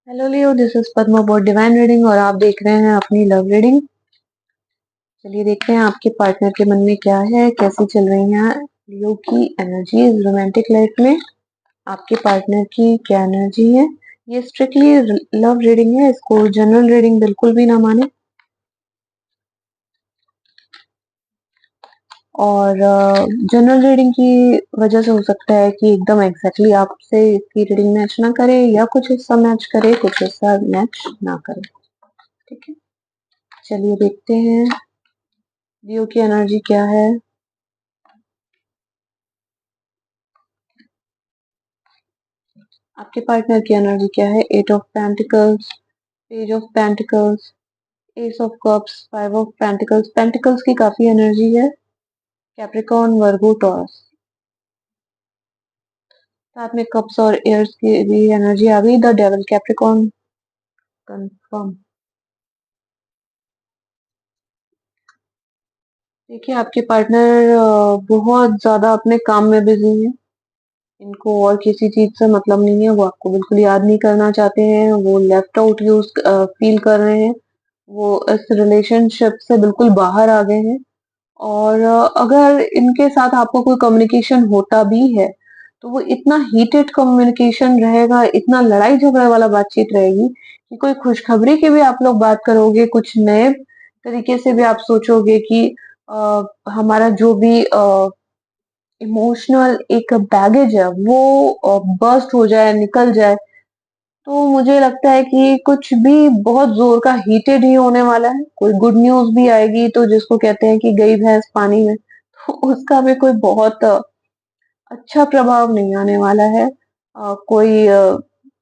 Hello Leo, this is Padma board divine reading और आप देख रहे हैं अपनी लव रीडिंग। चलिए देखते हैं आपके पार्टनर के मन में क्या है, कैसी चल रही है लियो की एनर्जी रोमांटिक लाइफ में। आपके पार्टनर की क्या एनर्जी है। ये स्ट्रिक्टली लव रीडिंग है, इसको जनरल रीडिंग बिल्कुल भी ना माने। और जनरल रीडिंग की वजह से हो सकता है कि एकदम एग्जैक्टली आपसे इसकी रीडिंग मैच ना करे, या कुछ हिस्सा मैच करे, कुछ हिस्सा मैच ना करे। ठीक है, चलिए देखते हैं लियो की एनर्जी क्या है। आपके पार्टनर की एनर्जी क्या है। Eight of pentacles, page of pentacles, ace of cups, five of pentacles. Pentacles की काफी एनर्जी है। Capricorn, Virgo, Taurus. साथ में कप्स और एयर्स की भी एनर्जी आ गई। The devil, Capricorn, confirm. देखिए आपके पार्टनर बहुत ज्यादा अपने काम में बिजी हैं। इनको और किसी चीज से मतलब नहीं है। वो आपको बिल्कुल याद नहीं करना चाहते हैं। वो लेफ्ट आउट यूज फील कर रहे हैं। वो इस रिलेशनशिप से बिल्कुल बाहर आ गए हैं। और अगर इनके साथ आपको कोई कम्युनिकेशन होता भी है तो वो इतना हीटेड कम्युनिकेशन रहेगा, इतना लड़ाई झगड़े वाला बातचीत रहेगी कि कोई खुशखबरी की भी आप लोग बात करोगे, कुछ नए तरीके से भी आप सोचोगे कि हमारा जो भी इमोशनल एक बैगेज है वो बर्स्ट हो जाए, निकल जाए। तो मुझे लगता है कि कुछ भी बहुत जोर का हीटेड ही होने वाला है। कोई गुड न्यूज भी आएगी तो जिसको कहते हैं कि गई भैंस पानी में, तो उसका भी कोई बहुत अच्छा प्रभाव नहीं आने वाला है। कोई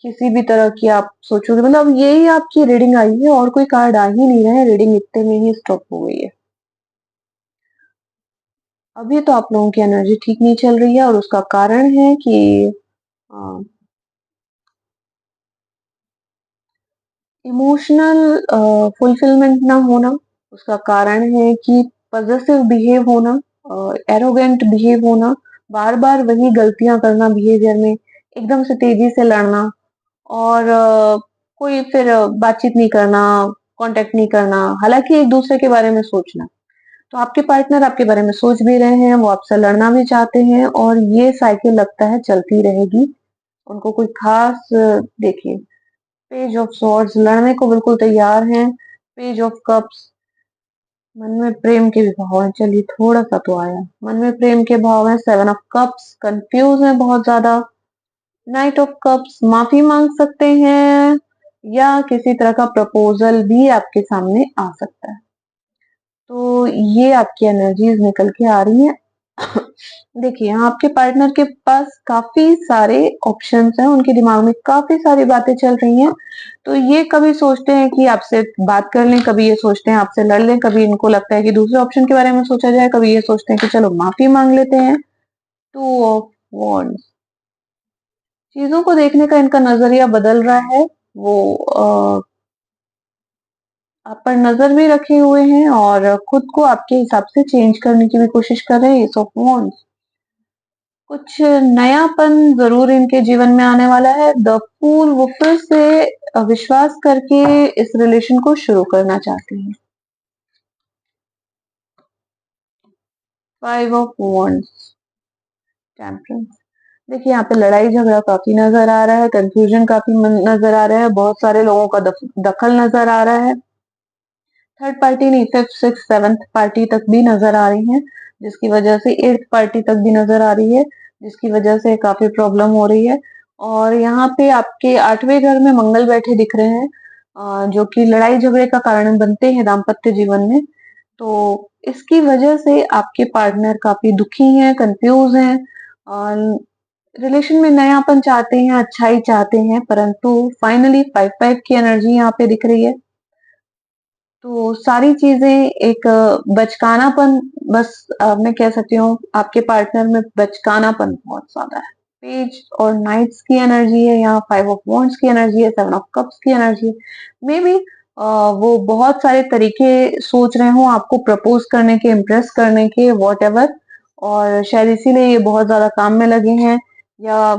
किसी भी तरह की आप सोचोगे, मतलब यही आपकी रीडिंग आई है और कोई कार्ड आ ही नहीं रहा है। रीडिंग इतने में ही स्टॉप हो गई है। अभी तो आप लोगों की एनर्जी ठीक नहीं चल रही है और उसका कारण है कि इमोशनल फुलफिलमेंट ना होना। उसका कारण है कि पजेसिव बिहेव होना, एरोगेंट बिहेव होना, बार बार वही गलतियां करना बिहेवियर में, एकदम से तेजी से लड़ना, और कोई फिर बातचीत नहीं करना, कांटेक्ट नहीं करना, हालांकि एक दूसरे के बारे में सोचना। तो आपके पार्टनर आपके बारे में सोच भी रहे हैं, वो आपसे लड़ना भी चाहते हैं, और ये साइकिल लगता है चलती रहेगी। उनको कोई खास देखिए, पेज ऑफ सॉर्ड्स, लड़ने को बिल्कुल तैयार हैं। पेज ऑफ कप्स, मन में प्रेम के भी भाव है। चलिए थोड़ा सा तो आया, मन में प्रेम के भाव है। सेवन ऑफ कप्स, कंफ्यूज है बहुत ज्यादा। नाइट ऑफ कप्स, माफी मांग सकते हैं या किसी तरह का प्रपोजल भी आपके सामने आ सकता है। तो ये आपकी एनर्जीज निकल के आ रही हैं। देखिए यहाँ आपके पार्टनर के पास काफी सारे ऑप्शंस हैं, उनके दिमाग में काफी सारी बातें चल रही हैं। तो ये कभी सोचते हैं कि आपसे बात कर लें, कभी ये सोचते हैं आपसे लड़ लें, कभी इनको लगता है कि दूसरे ऑप्शन के बारे में सोचा जाए, कभी ये सोचते हैं कि चलो माफी मांग लेते हैं। टू ऑफ वॉन्ड्स, चीजों को देखने का इनका नजरिया बदल रहा है। वो आप पर नजर भी रखे हुए हैं और खुद को आपके हिसाब से चेंज करने की भी कोशिश कर रहे हैं। एस ऑफ वॉन्ड्स, कुछ नयापन जरूर इनके जीवन में आने वाला है। द फूल, वो फिर से विश्वास करके इस रिलेशन को शुरू करना चाहते हैं। Five of wands, temperance. देखिए यहाँ पे लड़ाई झगड़ा काफी नजर आ रहा है, कंफ्यूजन काफी नजर आ रहा है, बहुत सारे लोगों का दखल नजर आ रहा है। थर्ड पार्टी नहीं, फिफ्थ सिक्स सेवंथ पार्टी तक भी नजर आ रही है, जिसकी वजह से एट्थ पार्टी तक भी नजर आ रही है, जिसकी वजह से काफी प्रॉब्लम हो रही है। और यहाँ पे आपके आठवें घर में मंगल बैठे दिख रहे हैं, जो कि लड़ाई झगड़े का कारण बनते हैं दाम्पत्य जीवन में। तो इसकी वजह से आपके पार्टनर काफी दुखी हैं, कंफ्यूज हैं, और रिलेशन में नयापन चाहते हैं, अच्छाई चाहते हैं, परंतु फाइनली फाइव फाइव की एनर्जी यहाँ पे दिख रही है। तो सारी चीजें एक बचकानापन, बस मैं कह सकती हूँ आपके पार्टनर में बचकानापन बहुत ज्यादा है। पेज और नाइट्स की एनर्जी है यहाँ, फाइव ऑफ वॉन्ड्स की एनर्जी है, सेवन ऑफ कप्स की एनर्जी है। मे बी वो बहुत सारे तरीके सोच रहे हो आपको प्रपोज करने के, इम्प्रेस करने के, वॉट एवर, और शायद इसीलिए ये बहुत ज्यादा काम में लगे हैं, या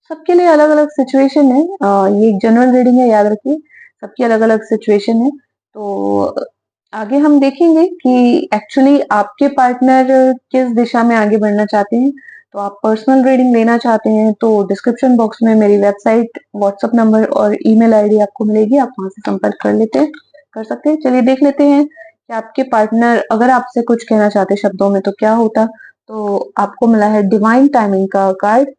सबके लिए अलग अलग सिचुएशन है। ये एक जनरल रीडिंग है, याद रखिए, सबकी अलग अलग सिचुएशन है। तो आगे हम देखेंगे कि एक्चुअली आपके पार्टनर किस दिशा में आगे बढ़ना चाहते हैं। तो आप पर्सनल रीडिंग लेना चाहते हैं तो डिस्क्रिप्शन बॉक्स में मेरी वेबसाइट, व्हाट्सएप नंबर और ईमेल आईडी आपको मिलेगी, आप वहां से संपर्क कर सकते हैं। चलिए देख लेते हैं कि आपके पार्टनर अगर आपसे कुछ कहना चाहते शब्दों में तो क्या होता। तो आपको मिला है डिवाइन टाइमिंग का कार्ड।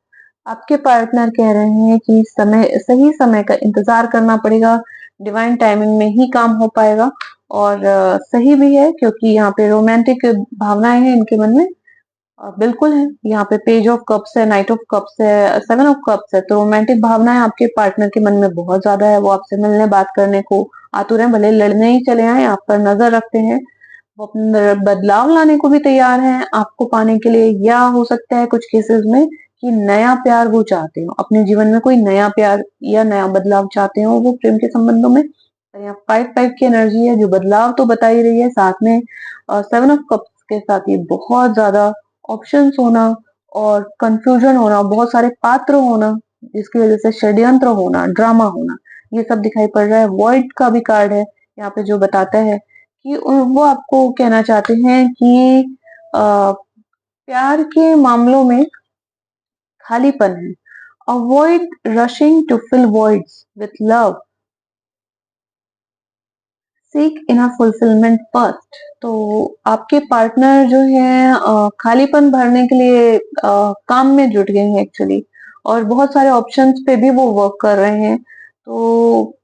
आपके पार्टनर कह रहे हैं कि सही समय का इंतजार करना पड़ेगा, डिवाइन टाइमिंग में ही काम हो पाएगा। और सही भी है क्योंकि यहाँ पे रोमांटिक भावनाएं हैं इनके मन में। बिल्कुल है, यहाँ पे पेज ऑफ कप्स है, नाइट ऑफ कप्स है, सेवन ऑफ कप्स है। तो रोमांटिक भावनाएं आपके पार्टनर के मन में बहुत ज्यादा है। वो आपसे मिलने बात करने को आतुर हैं, भले लड़ने ही चले आए, आप पर नजर रखते हैं। वो अपने अंदर बदलाव लाने को भी तैयार हैं आपको पाने के लिए, या हो सकता है कुछ केसेस में कि नया प्यार वो चाहते हो, अपने जीवन में कोई नया प्यार या नया बदलाव चाहते हो वो प्रेम के संबंधों में। तो यहाँ 5-5 की एनर्जी है जो बदलाव तो बता ही रही है, साथ में 7 ऑफ कप्स के साथ ये बहुत ज्यादा ऑप्शंस होना और कंफ्यूजन होना, बहुत सारे पात्र होना जिसकी वजह से षड्यंत्र होना, ड्रामा होना, ये सब दिखाई पड़ रहा है। वॉइड का भी कार्ड है यहाँ पे जो बताता है कि वो आपको कहना चाहते हैं कि प्यार के मामलों में खालीपन है। Avoid rushing to fill voids with love, seek inner fulfilment first. तो आपके पार्टनर जो है खालीपन भरने के लिए काम में जुट गए हैं एक्चुअली, और बहुत सारे ऑप्शंस पे भी वो वर्क कर रहे हैं। तो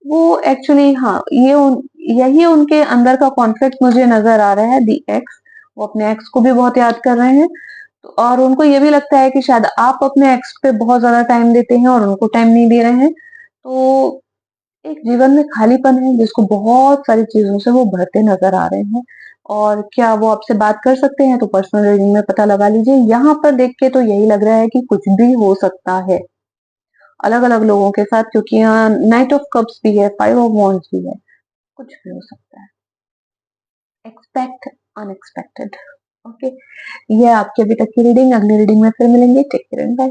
वो एक्चुअली, हाँ, यही उनके अंदर का कॉन्फ्लिक्ट मुझे नजर आ रहा है, दी एक्स। वो अपने एक्स को भी बहुत याद कर रहे हैं। तो और उनको ये भी लगता है कि शायद आप अपने एक्स पे बहुत ज्यादा टाइम देते हैं और उनको टाइम नहीं दे रहे हैं। तो एक जीवन में खालीपन है जिसको बहुत सारी चीजों से वो भरते नजर आ रहे हैं। और क्या वो आपसे बात कर सकते हैं, तो पर्सनल रीडिंग में पता लगा लीजिए। यहाँ पर देख के तो यही लग रहा है कि कुछ भी हो सकता है अलग अलग लोगों के साथ, क्योंकि यहाँ नाइट ऑफ कप्स भी है, 5 ऑफ वॉन्ड्स भी है, कुछ भी हो सकता है। Expect unexpected. ओके, ये आपकी अभी तक की रीडिंग। अगली रीडिंग में फिर मिलेंगे। Take care and bye.